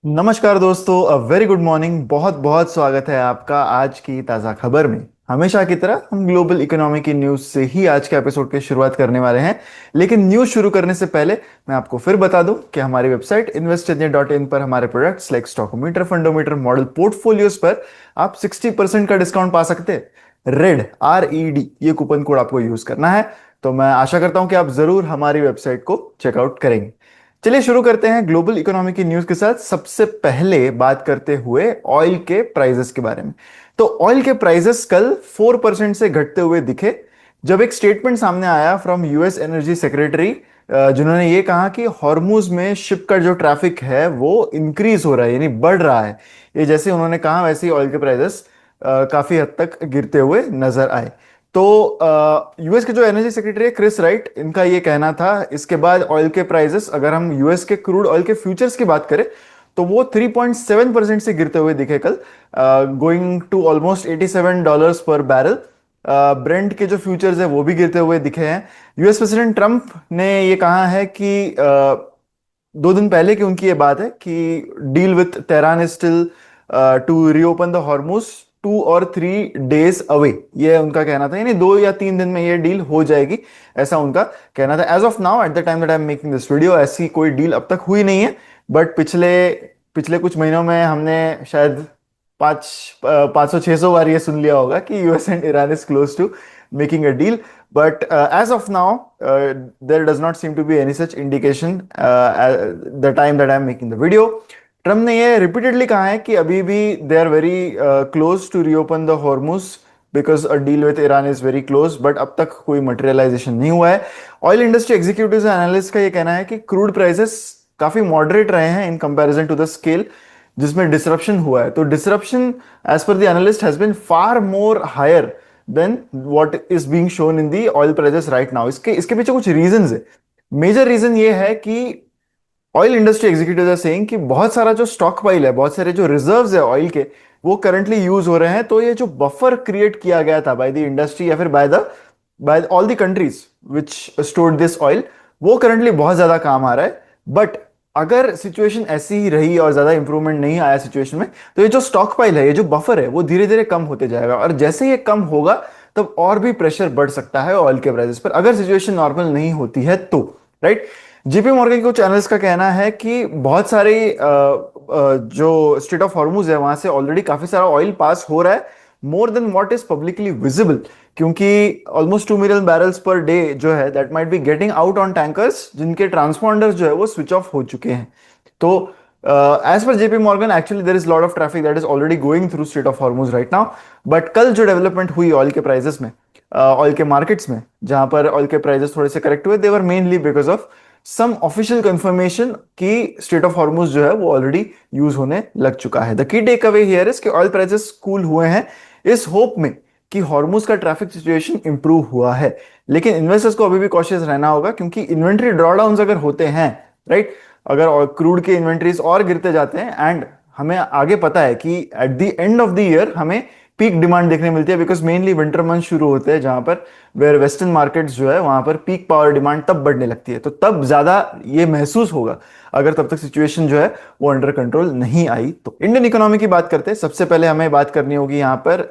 नमस्कार दोस्तों, अ very good morning. बहुत बहुत स्वागत है आपका आज की ताज़ा खबर में। हमेशा की तरह हम ग्लोबल इकोनॉमी की न्यूज़ से ही आज के एपिसोड की शुरुआत करने वाले हैं। लेकिन न्यूज़ शुरू करने से पहले मैं आपको फिर बता दूं कि हमारी वेबसाइट investindia.in पर हमारे प्रोडक्ट्स लाइक स्टॉकोमीटर, फंडोमीटर, मॉडल पोर्टफोलियोज पर आप 60% का डिस्काउंट पा सकते हैं। RED ये कूपन कोड आपको यूज करना है। तो मैं आशा करता हूं कि आप जरूर हमारी वेबसाइट को चेकआउट करेंगे। चलिए शुरू करते हैं ग्लोबल इकोनॉमी की न्यूज के साथ। सबसे पहले बात करते हुए ऑयल के प्राइसेस के बारे में। तो ऑयल के प्राइसेस कल 4% से घटते हुए दिखे जब एक स्टेटमेंट सामने आया फ्रॉम यूएस एनर्जी सेक्रेटरी, जिन्होंने ये कहा कि हॉर्मुज में शिप का जो ट्रैफिक है वो इंक्रीज हो रहा है, यानी बढ़ रहा है। ये जैसे उन्होंने कहा वैसे ही ऑयल के प्राइसेस काफी हद तक गिरते हुए नजर आए। तो यूएस के जो एनर्जी सेक्रेटरी है क्रिस राइट, इनका ये कहना था। इसके बाद ऑयल के प्राइसेस, अगर हम यूएस के क्रूड ऑयल के फ्यूचर्स की बात करें तो वो 3.7% से गिरते हुए दिखे कल, गोइंग टू ऑलमोस्ट $87 पर बैरल। ब्रेंट के जो फ्यूचर्स है वो भी गिरते हुए दिखे हैं। यूएस प्रेसिडेंट ट्रंप ने ये कहा है कि 2 दिन पहले की उनकी ये बात है कि deal with Tehran is still to reopen the Hormuz 2 और 3 डेज अवे। ये उनका कहना था, यानी 2 या 3 दिन में ये डील हो जाएगी, ऐसा उनका कहना था। As of now at the time that I am making this video ऐसी कोई डील अब तक हुई नहीं है। बट पिछले पिछले कुछ महीनों में हमने शायद 500-600 बार ये सुन लिया होगा कि US and Iran is close to making a deal. But as of now, there does not seem to be any such indication at the time that I am making the video. Trump ने ये repeatedly कहा है कि अभी भी they are very close to reopen the Hormuz because a deal with Iran is very close, but अब तक कोई मटेरियलाइजेशन नहीं हुआ है। ऑयल इंडस्ट्री एग्जीक्यूटिव एनालिस्ट का ये कहना है कि क्रूड प्राइसेस काफी मॉडरेट रहे हैं in comparison to the scale जिसमें डिसरप्शन हुआ है। तो disruption as per the analyst has been far more higher than what is being shown in the oil prices right now. इसके इसके पीछे कुछ रीजंस है। मेजर रीजन ये है कि oil industry executive are saying कि बहुत सारा जो स्टॉक पाइल है, बहुत सारे जो रिजर्व्स है ऑयल के, वो करंटली यूज हो रहे हैं। तो ये जो बफर क्रिएट किया गया था बाय द इंडस्ट्री या फिर by all the countries which stored this oil, वो करंटली बहुत ज्यादा काम आ रहा है। बट अगर सिचुएशन ऐसी ही रही और ज्यादा इंप्रूवमेंट नहीं आया सिचुएशन में, तो ये जो स्टॉक पाइल है, ये जो बफर है, वो धीरे धीरे कम होते जाएगा। और जैसे ये कम होगा तब और भी प्रेशर बढ़ सकता है ऑयल के प्राइसेस पर, अगर सिचुएशन नॉर्मल नहीं होती है तो। राइट। जीपी मॉर्गन के कुछ एनालिस्ट का कहना है कि बहुत सारे जो स्ट्रेट ऑफ हॉर्मुज है वहां से ऑलरेडी काफी सारा ऑयल पास हो रहा है, more than what is publicly visible. क्योंकि almost 2 million barrels per day जो है that might be getting out on tankers, जिनके ट्रांसपॉन्डर्स जो है वो स्विच ऑफ हो चुके हैं। तो एज पर JP Morgan, actually there is lot of traffic that is already going through strait of Hormuz right now. But कल जो डेवलपमेंट हुई ऑयल के प्राइसेस में, ऑयल के मार्केट्स में, जहां पर ऑयल के प्राइसेस थोड़े से करेक्ट हुए, they were mainly because of some official confirmation कि स्ट्रेट ऑफ हॉर्मुज जो है वो ऑलरेडी यूज होने लग चुका है। The key takeaway here is कि ऑयल प्राइसेस कूल हुए हैं इस होप में कि हॉर्मुज का ट्रैफिक सिचुएशन इंप्रूव हुआ है। लेकिन इन्वेस्टर्स को अभी भी कॉशियस रहना होगा, क्योंकि इन्वेंट्री ड्रॉडाउन अगर होते हैं, राइट, अगर क्रूड के इन्वेंट्रीज और गिरते जाते हैं, एंड हमें आगे पता है कि at the end of the year हमें पीक डिमांड देखने मिलती है, बिकॉज मेनली विंटर मंथ शुरू होते हैं जहां पर वेयर वेस्टर्न मार्केट्स जो है वहां पर पीक पावर डिमांड तब बढ़ने लगती है। तो तब ज्यादा ये महसूस होगा अगर तब तक सिचुएशन जो है वो अंडर कंट्रोल नहीं आई। तो इंडियन इकोनॉमी की बात करते हैं। सबसे पहले हमें बात करनी होगी यहाँ पर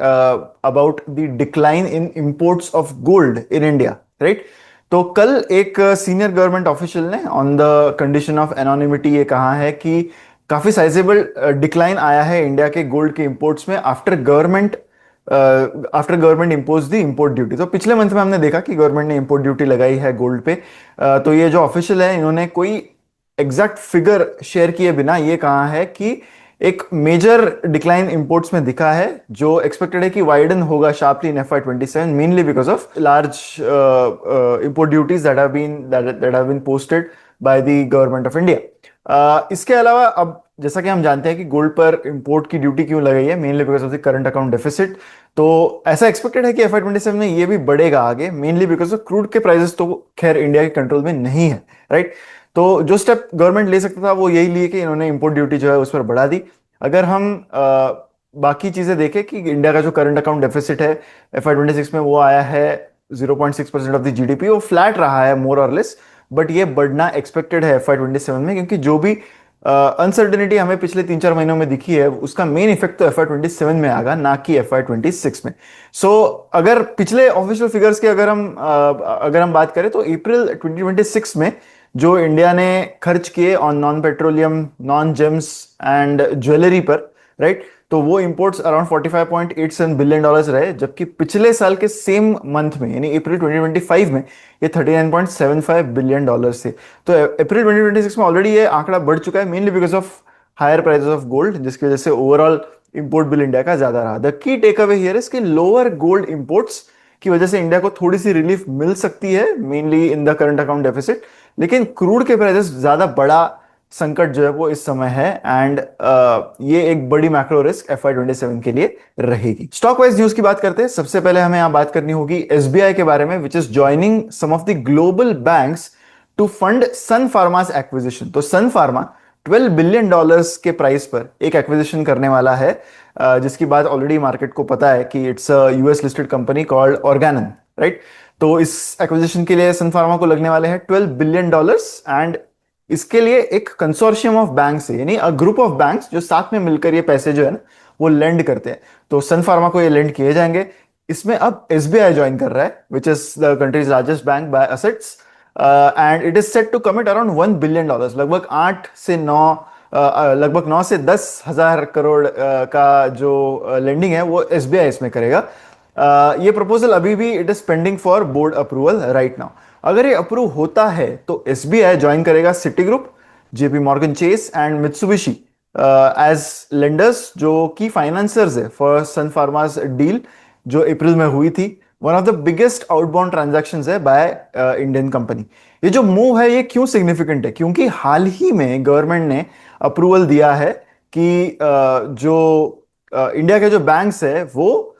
about the decline in imports of gold in India. Right. तो कल एक सीनियर गवर्नमेंट ऑफिशियल ने on the condition of anonymity ये कहा है कि काफी साइजेबल डिक्लाइन आया है इंडिया के गोल्ड के इंपोर्ट्स में after government impose the import duty. तो पिछले मंथ में हमने देखा कि गवर्नमेंट ने इंपोर्ट ड्यूटी लगाई है गोल्ड पे। तो ये जो ऑफिशियल है, इन्होंने कोई एग्जैक्ट फिगर शेयर किए बिना ये कहा है कि एक मेजर डिक्लाइन इंपोर्ट्स में दिखा है, जो एक्सपेक्टेड है कि वाइडन होगा sharply in FY27, mainly because of large import duties that have been posted by the government of India. इसके अलावा अब जैसा कि हम जानते हैं कि गोल्ड पर इंपोर्ट की ड्यूटी क्यों लगाई है, mainly because of the current account deficit. तो ऐसा एक्सपेक्टेड है कि FY27 में ये भी बढ़ेगा आगे, मेनली बिकॉज ऑफ क्रूड के प्राइसेस तो खैर इंडिया के कंट्रोल में नहीं है। राइट। तो जो स्टेप गवर्नमेंट ले सकता था वो यही लिए कि इन्होंने इंपोर्ट ड्यूटी जो है उस पर बढ़ा दी। अगर हम बाकी चीजें देखें कि इंडिया का जो करंट अकाउंट डेफिसिट है FY26 में वो आया है 0.6% ऑफ द जीडीपी, वो फ्लैट रहा है मोर और लेस। बट ये बढ़ना एक्सपेक्टेड है FY27 में, क्योंकि जो भी अनसर्टेनिटी हमें पिछले 3-4 महीनों में दिखी है, उसका मेन इफेक्ट तो FY27 में आएगा, ना कि FY26 में। सो अगर पिछले ऑफिशियल फिगर्स की अगर हम बात करें तो अप्रैल 2026 में जो इंडिया ने खर्च किए on non petroleum, non James and jewellery पर, राइट, तो वो इंपोर्ट्स अराउंड $45.87 बिलियन रहे, जबकि पिछले साल के सेम मंथ में यानी अप्रैल 2025 में ये $39.75 बिलियन से। तो अप्रैल 2026 में ऑलरेडी ये आंकड़ा बढ़ चुका है, mainly because of higher prices of gold, जिसकी वजह से ओवरऑल इंपोर्ट बिल इंडिया का ज्यादा रहा। The key takeaway here is कि लोअर गोल्ड इंपोर्ट्स की वजह से इंडिया को थोड़ी सी रिलीफ मिल सकती है, mainly in the current account deficit, लेकिन क्रूड के प्राइसेस ज्यादा बड़ा संकट जो है वो इस समय है, एंड ये एक बड़ी मैक्रो रिस्क FY27 के लिए रहेगी। स्टॉक वाइज न्यूज की बात करते हैं। सबसे पहले हमें यहां बात करनी होगी SBI के बारे में, which is joining some of the global banks to fund Sun Pharma's acquisition. तो सन फार्मा $12 बिलियन के प्राइस पर एक एक्विजिशन करने वाला है, जिसकी बात ऑलरेडी मार्केट को पता है कि it's a US listed company called Organon, right. तो इस एक्विजिशन के लिए सन फार्मा को लगने वाले हैं $12 बिलियन, एंड इसके लिए एक कंसोर्शियम ऑफ बैंक्स है, यानी अ ग्रुप ऑफ बैंक्स जो साथ में मिलकर ये पैसे जो है ना वो लेंड करते हैं। तो सन फार्मा को ये लेंड किए जाएंगे। इसमें अब SBI ज्वाइन कर रहा है, which is the country's largest bank by assets, and it is set to commit around $1 billion, लगभग 9 से 10 हजार करोड़ का जो लेंडिंग है वो SBI इसमें करेगा। ये प्रपोजल अभी भी it is pending for board approval right now. अगर ये अप्रूव होता है तो SBI ज्वाइन करेगा Citigroup, JP Morgan Chase and Mitsubishi as lenders, जो की फाइनेंसर्स है फॉर सन फार्मास डील जो अप्रैल में हुई थी। One of the biggest outbound transactions है बाय इंडियन कंपनी। ये जो मूव है ये क्यों सिग्निफिकेंट है? क्योंकि हाल ही में गवर्नमेंट ने अप्रूवल दिया है कि जो इंडिया के जो बैंक्स है वो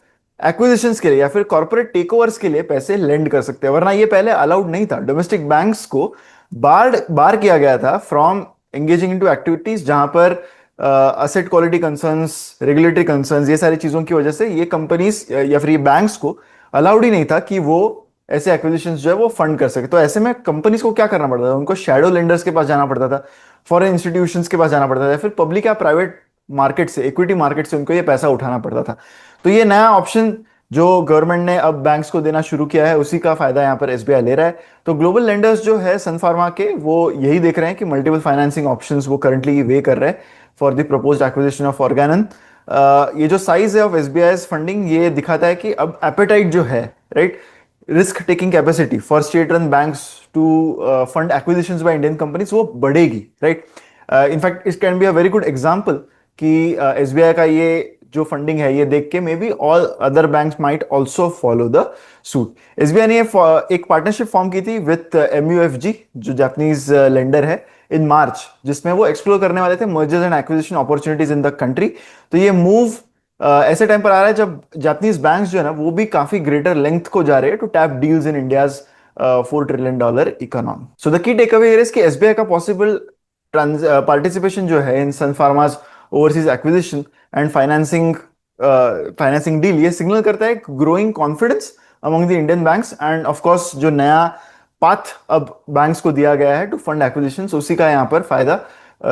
एक्विजिशंस के लिए या फिर कॉर्पोरेट टेकओवर्स के लिए पैसे लेंड कर सकते हैं, वरना ये पहले अलाउड नहीं था। डोमेस्टिक बैंक्स को बार किया गया था फ्रॉम एंगेजिंग इनटू एक्टिविटीज जहां पर asset quality concerns, regulatory concerns, ये सारी चीजों की वजह से ये कंपनीज या फिर ये बैंक्स को अलाउड ही नहीं था कि वो ऐसे एक्विजिशंस जो है वो फंड कर सके। तो ऐसे में कंपनीज को क्या करना पड़ता था? उनको शैडो लेंडर्स के पास जाना पड़ता था, फॉरेन इंस्टीट्यूशंस के पास जाना पड़ता था, या फिर पब्लिक या प्राइवेट मार्केट से, इक्विटी मार्केट से उनको ये पैसा उठाना पड़ता था। तो ये नया ऑप्शन जो गवर्नमेंट ने अब बैंक्स को देना शुरू किया है, उसी का फायदा यहाँ पर SBI ले रहा है। तो ग्लोबल लेंडर्स जो है सन फार्मा के, वो यही देख रहे हैं कि मल्टीपल फाइनेंसिंग ऑप्शंस वो करंटली वे कर रहे हैं for the proposed acquisition of Organon. ये जो साइज है ऑफ SBI फंडिंग, ये दिखाता है कि अब एपेटाइट जो है, right, risk taking capacity for state run banks to fund acquisitions by Indian companies वो बढ़ेगी, right. In fact it can be a very good example कि SBI का ये जो फंडिंग है ये देख के may be all other banks might also follow the suit. SBI ने एक पार्टनरशिप फॉर्म की थी विथ MUFG जो जापानीज लेंडर है इन मार्च, जिसमें वो एक्सप्लोर करने वाले थे mergers and acquisition opportunities in the country. तो ये मूव ऐसे टाइम पर आ रहा है जब जापानीज बैंक्स जो है ना वो भी काफी ग्रेटर लेंथ को जा रहे हैं to tap deals in India's $4 trillion economy. So the key takeaway here is कि SBI का पॉसिबल पार्टिसिपेशन जो है in Sun Pharma's overseas acquisition and financing deal, ये सिग्नल करता है growing confidence among the Indian banks, and of course जो नया path अब बैंक्स को दिया गया है टू फंड एक्विजिशंस, उसी का यहाँ पर फायदा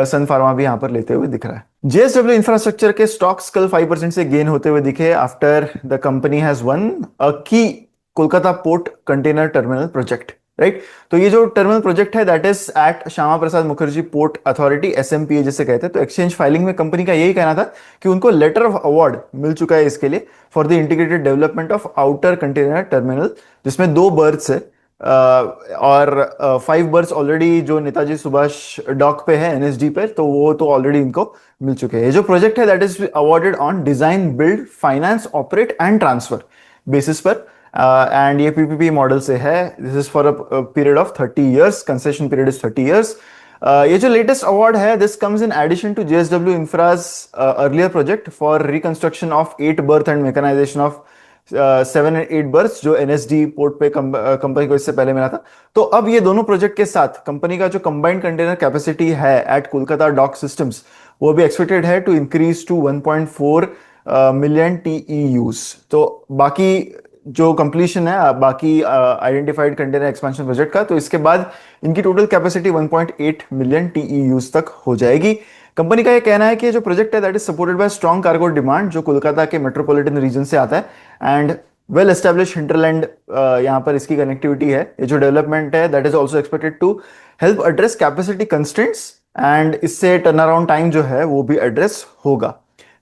सन फार्मा भी यहाँ पर लेते हुए दिख रहा है। JSW इंफ्रास्ट्रक्चर के स्टॉक्स कल 5% से गेन होते हुए दिखे after the company has won a key Kolkata port container terminal project, right. तो ये जो टर्मिनल प्रोजेक्ट है that is at Syama Prasad Mookerjee port authority, SMPA जिसे कहते हैं। तो एक्सचेंज फाइलिंग में कंपनी का यही कहना था कि उनको लेटर ऑफ अवार्ड मिल चुका है इसके लिए for the integrated development of outer container terminal, जिसमें 2 बर्थ्स है और 5 बर्थ्स ऑलरेडी जो नेताजी सुभाष डॉक पे है, NSD पे, तो वो तो ऑलरेडी इनको मिल चुके हैं। ये जो प्रोजेक्ट है that is awarded on design, build, finance, operate and transfer basis पर, एंड ये PPP मॉडल से है। This is for a period of 30 years, concession period is 30 years। ये जो लेटेस्ट अवार्ड है this comes in addition to JSW Infra's earlier project for reconstruction of 8 berth and mechanisation of 7 and 8 berth जो NSD port पे कंपनी को इससे पहले मिला था। तो अब ये दोनों प्रोजेक्ट के साथ कंपनी का जो कंबाइंड कंटेनर कैपेसिटी है एट कोलकाता डॉक सिस्टम्स, वो भी एक्सपेक्टेड है to increase to 1.4 million TEUs। तो बाकी जो कंप्लीशन है बाकी आइडेंटिफाइड कंटेनर एक्सपेंशन प्रोजेक्ट का, तो इसके बाद इनकी टोटल कैपेसिटी 1.8 मिलियन टीईयूज तक हो जाएगी। कंपनी का ये कहना है कि जो प्रोजेक्ट है that is supported by strong cargo demand जो कोलकाता के मेट्रोपॉलिटन रीजन से आता है एंड वेल एस्टेब्लिश हिंटरलैंड, यहाँ पर इसकी कनेक्टिविटी है। ये जो डेवलपमेंट है that is also expected to help address capacity constraints and इससे टर्न अराउंड टाइम जो है वो भी एड्रेस होगा।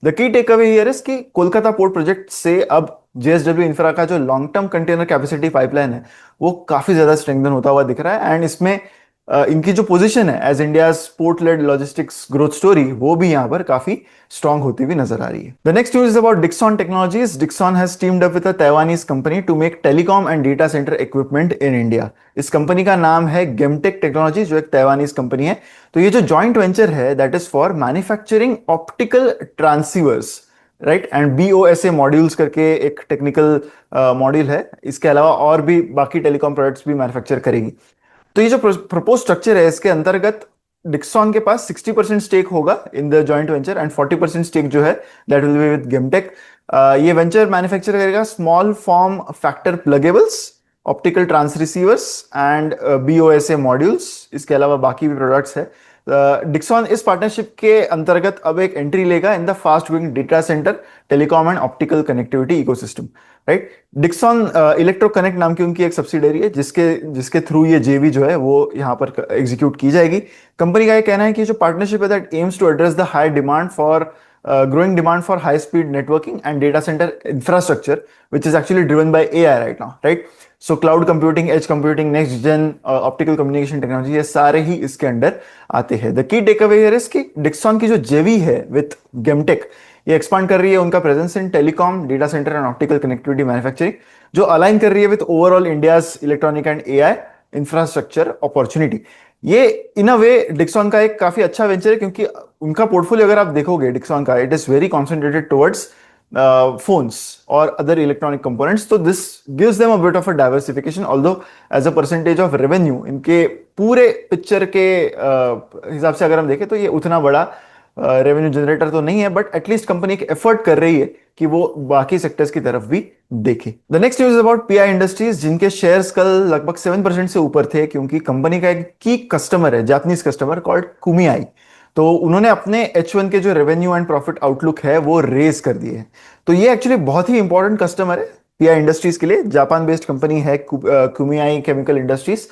The key takeaway here is कि कोलकाता पोर्ट प्रोजेक्ट से अब जेएसडब्ल्यू इंफ्रा का जो long term container capacity pipeline है वो काफी ज्यादा स्ट्रेंथन होता हुआ दिख रहा है एंड इसमें इनकी जो पोजीशन है as India port led logistics growth story वो भी यहाँ पर काफी स्ट्रांग होती हुई नजर आ रही है। The next news is about Dixon Technologies. Dixon has teamed up with a Taiwanese company to make telecom and data centre equipment in India. इस कंपनी का नाम है गेमटेक टेक्नोलॉजी जो एक ताइवानीज कंपनी है। तो ये जो जॉइंट वेंचर है that is for manufacturing optical transceivers, right, and BOSA modules करके एक टेक्निकल मॉड्यूल है। इसके अलावा और भी बाकी टेलीकॉम प्रोडक्ट्स भी मैन्युफैक्चर करेगी। तो ये जो प्रपोज स्ट्रक्चर है इसके अंतर्गत डिक्सॉन के पास 60% स्टेक होगा in the joint venture and 40% stake जो है that will be with Gemtek. ये वेंचर मैन्युफैक्चर करेगा small form factor pluggables, optical transceivers and BOSA modules. इसके अलावा बाकी भी प्रोडक्ट्स है। डिक्सॉन इस पार्टनरशिप के अंतर्गत अब एक एंट्री लेगा in the fast growing data centre telecom and optical connectivity ecosystem, right. Dixon electro connect नाम की उनकी एक सब्सिडरी है जिसके जिसके थ्रू ये जेवी जो है वो यहाँ पर एग्जीक्यूट की जाएगी। कंपनी का ये कहना है कि जो पार्टनरशिप है that aims to address the high demand for growing demand for high speed networking and data center infrastructure which is actually driven by AI right now, right? So cloud computing, edge computing, next gen optical communication technology ये सारे ही इसके under आते हैं। The key takeaway here is कि Dixon की जो JV है with Gemtech ये एक्सपांड कर रही है उनका presence in telecom, data centre and optical connectivity manufacturing जो अलाइन कर रही है with overall India's electronic and AI infrastructure opportunity. ये इन अ वे डिक्सॉन का एक काफी अच्छा वेंचर है क्योंकि उनका पोर्टफोलियो अगर आप देखोगे डिक्सॉन का it is very concentrated towards phones और अदर इलेक्ट्रॉनिक कंपोनेंट्स। तो this gives them a bit of a diversification although as a percentage of revenue इनके पूरे पिक्चर के हिसाब से अगर हम देखें तो ये उतना बड़ा रेवेन्यू जनरेटर तो नहीं है बट एटलीस्ट कंपनी एक एफर्ट कर रही है कि वो बाकी सेक्टर्स की तरफ भी देखे। The next news about PI industries जिनके शेयर्स कल लगभग 7% से ऊपर थे क्योंकि कंपनी का एक की कस्टमर है जापानीज कस्टमर कॉल्ड कुमियाई। तो उन्होंने अपने H1 के जो रेवेन्यू एंड प्रॉफिट आउटलुक है वो रेज कर दिए हैं। तो ये एक्चुअली बहुत ही इंपॉर्टेंट कस्टमर है PI इंडस्ट्रीज के लिए। जापान बेस्ड कंपनी है कुमियाई केमिकल इंडस्ट्रीज।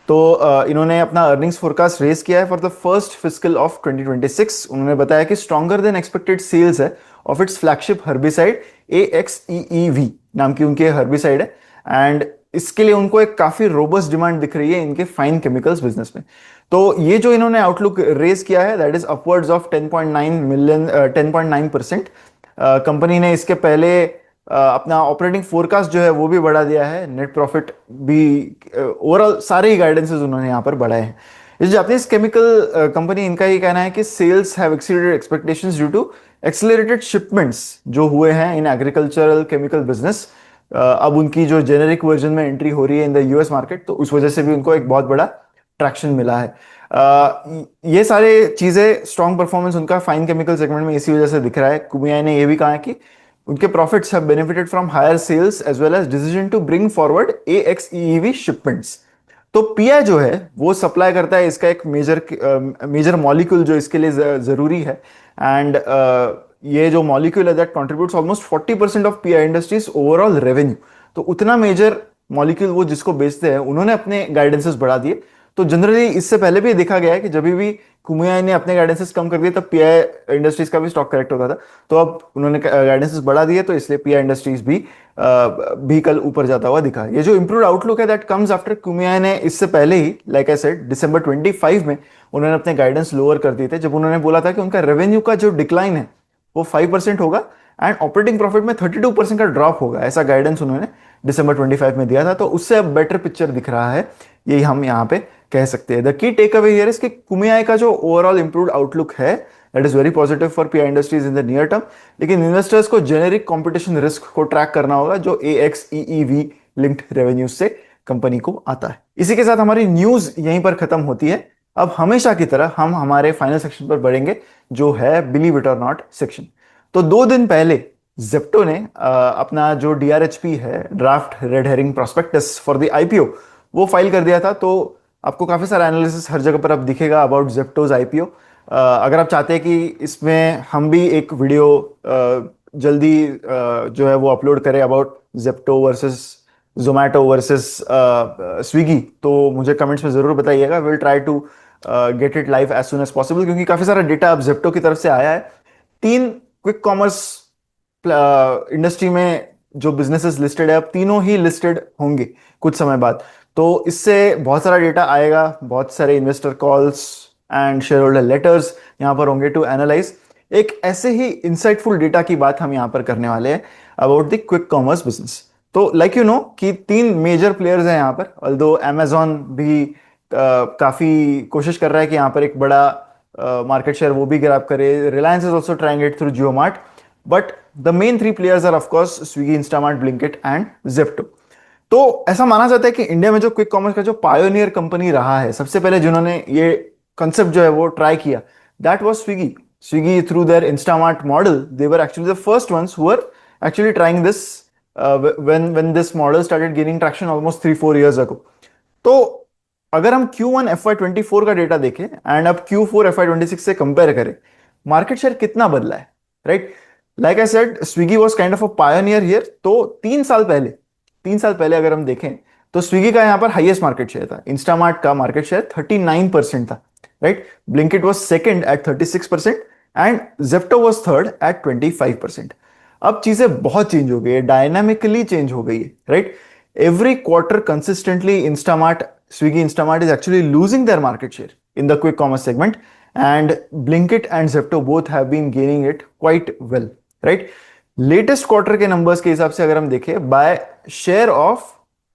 तो इन्होंने अपना अर्निंग्स फोरकास्ट रेज किया है for the first fiscal of 2026। उन्होंने बताया कि स्ट्रॉन्गर देन एक्सपेक्टेड सेल्स है of its flagship herbicide AXEEV नाम की उनके हर्बिसाइड है एंड इसके लिए उनको एक काफी रोबस्ट डिमांड दिख रही है इनके फाइन केमिकल्स बिजनेस में। तो ये जो इन्होंने आउटलुक रेज किया है that is upwards of 10.9%। Company ने इसके पहले अपना ऑपरेटिंग फोरकास्ट जो है वो भी बढ़ा दिया है, नेट प्रॉफिट भी, ओवरऑल सारे ही गाइडेंसेस उन्होंने यहाँ पर बढ़ाए हैं। इस जापानीज केमिकल कंपनी इनका ये कहना है कि sales have exceeded expectations due to accelerated shipments जो हुए हैं इन एग्रीकल्चरल केमिकल बिजनेस। अब उनकी जो जेनेरिक वर्जन में एंट्री हो रही है इन द US मार्केट तो उस वजह से भी उनको एक बहुत बड़ा ट्रैक्शन मिला है। ये सारे चीजें स्ट्रॉन्ग परफॉर्मेंस उनका फाइन केमिकल सेगमेंट में इसी वजह से दिख रहा है। कुमियाई ने यह भी कहा है कि उनके profits have benefited from higher sales as well as decision to bring forward AXEEV shipments. तो PI जो है वो सप्लाई करता है इसका एक मेजर मॉलिक्यूल जो इसके लिए जरूरी है एंड ये जो मॉलिक्यूल है that contributes almost 40% of PI industries overall revenue. तो उतना मेजर मॉलिक्यूल वो जिसको बेचते हैं उन्होंने अपने गाइडेंसेस बढ़ा दिए। तो जनरली इससे पहले भी देखा गया है कि जब भी कुमियाई ने अपने गाइडेंसेस कम कर दिए तब PI इंडस्ट्रीज का भी स्टॉक करेक्ट होता था। तो अब उन्होंने गाइडेंसेस बढ़ा दिए तो इसलिए PI इंडस्ट्रीज भी कल ऊपर जाता हुआ दिखा। ये जो इंप्रूव्ड आउटलुक है दैट कम्स आफ्टर कुमियाई ने इससे पहले ही लाइक आई सेड दिसंबर 25 में उन्होंने अपने गाइडेंस लोअर कर दिए थे जब उन्होंने बोला था कि उनका रेवेन्यू का जो डिक्लाइन है वो 5% होगा एंड ऑपरेटिंग प्रॉफिट में 32% का ड्रॉप होगा। ऐसा गाइडेंस उन्होंने दिसंबर 25 में दिया था। तो उससे अब बेटर पिक्चर दिख रहा है, यही हम यहाँ पे कह सकते हैं। The key takeaway here is कि कुमियाई का जो ओवरऑल इंप्रूव्ड आउटलुक है that is very positive for PI industries in the near term. लेकिन इन्वेस्टर्स को जेनेरिक कंपटीशन रिस्क को ट्रैक करना होगा जो AXEEV लिंक्ड रेवेन्यू से कंपनी को आता है। इसी के साथ हमारी न्यूज यहीं पर खत्म होती है। अब हमेशा की तरह हम हमारे फाइनल सेक्शन पर बढ़ेंगे जो है बिलीव इट और नॉट सेक्शन। तो 2 दिन पहले जेप्टो ने अपना जो DRHP है, draft red herring prospectus for the IPO, वो फाइल कर दिया था। तो आपको काफी सारा एनालिसिस हर जगह पर अब दिखेगा अबाउट जेप्टोज IPO। अगर आप चाहते हैं कि इसमें हम भी एक वीडियो जल्दी जो है वो अपलोड करें about Zepto versus Zomato versus Swiggy, तो मुझे कमेंट्स में जरूर बताइएगा। Will try to get it live as soon as possible, क्योंकि काफी सारा डेटा अब जेप्टो की तरफ से आया है। 3 क्विक कॉमर्स इंडस्ट्री में जो बिजनेसेस लिस्टेड है, अब तीनों ही लिस्टेड होंगे कुछ समय बाद। तो इससे बहुत सारा डेटा आएगा, बहुत सारे investor calls and share holder letters यहाँ पर होंगे टू एनालाइज। एक ऐसे ही इंसाइटफुल डेटा की बात हम यहाँ पर करने वाले हैं about the quick commerce business. तो लाइक यू नो कि 3 मेजर प्लेयर्स हैं यहाँ पर, ऑल्दो अमेजॉन भी काफी कोशिश कर रहा है कि यहाँ पर एक बड़ा मार्केट शेयर वो भी ग्रैब करे। Reliance is also trying it through Jio Mart, but the main 3 players are of course Swiggy, Instamart, Blinkit and Zepto. तो ऐसा माना जाता है कि इंडिया में जो क्विक कॉमर्स का जो पायोनियर कंपनी रहा है, सबसे पहले जिन्होंने ये कंसेप्ट जो है वो ट्राई किया, that was Swiggy. Swiggy through their Instamart model, they were actually the first ones who were actually trying this when this model started gaining traction almost 3-4 years ago। तो अगर हम Q1 FY24 का data देखें and अब Q4 FY26 से compare करें, market share कितना बदला है, right? Like I said, Swiggy was kind of a pioneer here. तो 3 साल पहले अगर हम देखें तो स्विगी का यहां पर हाईएस्ट मार्केट शेयर था। इंस्टामार्ट का मार्केट शेयर 39% था, right? Blinkit was second at 36% and Zepto was third at 25%। अब चीजें बहुत चेंज हो गई है, डायनामिकली चेंज हो गई है, right? Every quarter consistently Instamart, Swiggy Instamart is actually losing their market share in the quick commerce segment, and Blinkit and Zepto both have been gaining it quite well, right? Latest quarter के numbers के हिसाब से अगर हम देखें by share of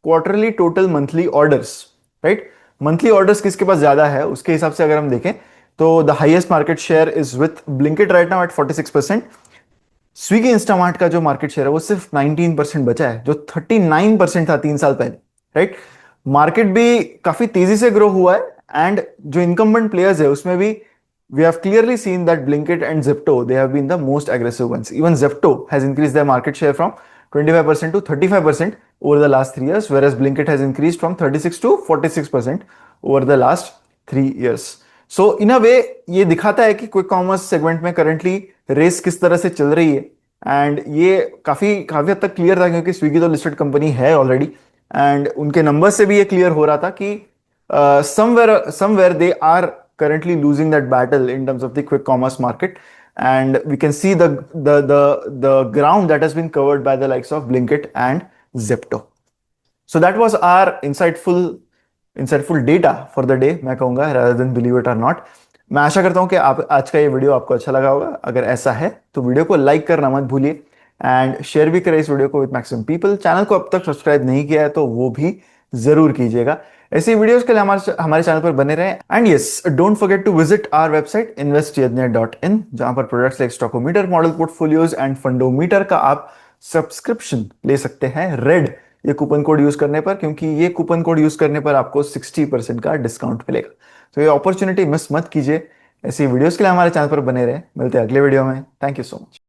quarterly total monthly orders, right? Monthly orders किसके पास ज्यादा है उसके हिसाब से अगर हम देखें तो the highest market share is with Blinkit right now at 46%। Swiggy Instamart का जो मार्केट शेयर है वो सिर्फ 19% बचा है, जो 39% था 3 साल पहले, राइट? मार्केट भी काफी तेजी से ग्रो हुआ है एंड जो इनकम्बेंट प्लेयर्स है उसमें भी we have clearly seen that Blinkit and Zepto, they have been the most aggressive ones. Even Zepto has increased their market share from 25% to 35% over the last 3 years, whereas Blinkit has increased from 36 to 46% over the last 3 years. So in a way ये दिखाता है कि quick commerce segment में currently race किस तरह से चल रही है। एंड ये काफी काफी हद तक क्लियर था क्योंकि स्विगी तो लिस्टेड कंपनी है ऑलरेडी, एंड उनके नंबर से भी ये क्लियर हो रहा था कि somewhere they are currently losing that battle in terms of the quick commerce market, and we can see the ground that has been covered by the likes of Blinkit and Zepto. So that was our insightful data for the day, मैं कहूंगा, rather than believe it or not। मैं आशा करता हूं कि आप आज का ये वीडियो आपको अच्छा लगा होगा। अगर ऐसा है तो वीडियो को लाइक करना मत भूलिए एंड शेयर भी करें इस वीडियो को विद मैक्सिमम पीपल। चैनल को अब तक सब्सक्राइब नहीं किया है तो वो भी जरूर कीजिएगा। ऐसी वीडियोस के लिए हमारे चैनल पर बने रहें। And yes, don't forget to visit our website investydne.in, जहां पर products like Stockometer, model portfolios and Fundometer का आप सब्सक्रिप्शन ले सकते हैं रेड ये कूपन कोड यूज करने पर, क्योंकि ये कूपन कोड यूज करने पर आपको 60% का डिस्काउंट मिलेगा। तो ये अपॉर्चुनिटी मिस मत कीजिए। ऐसी वीडियोस के लिए हमारे चैनल पर बने रहे। मिलते हैं अगले वीडियो में। Thank you so much.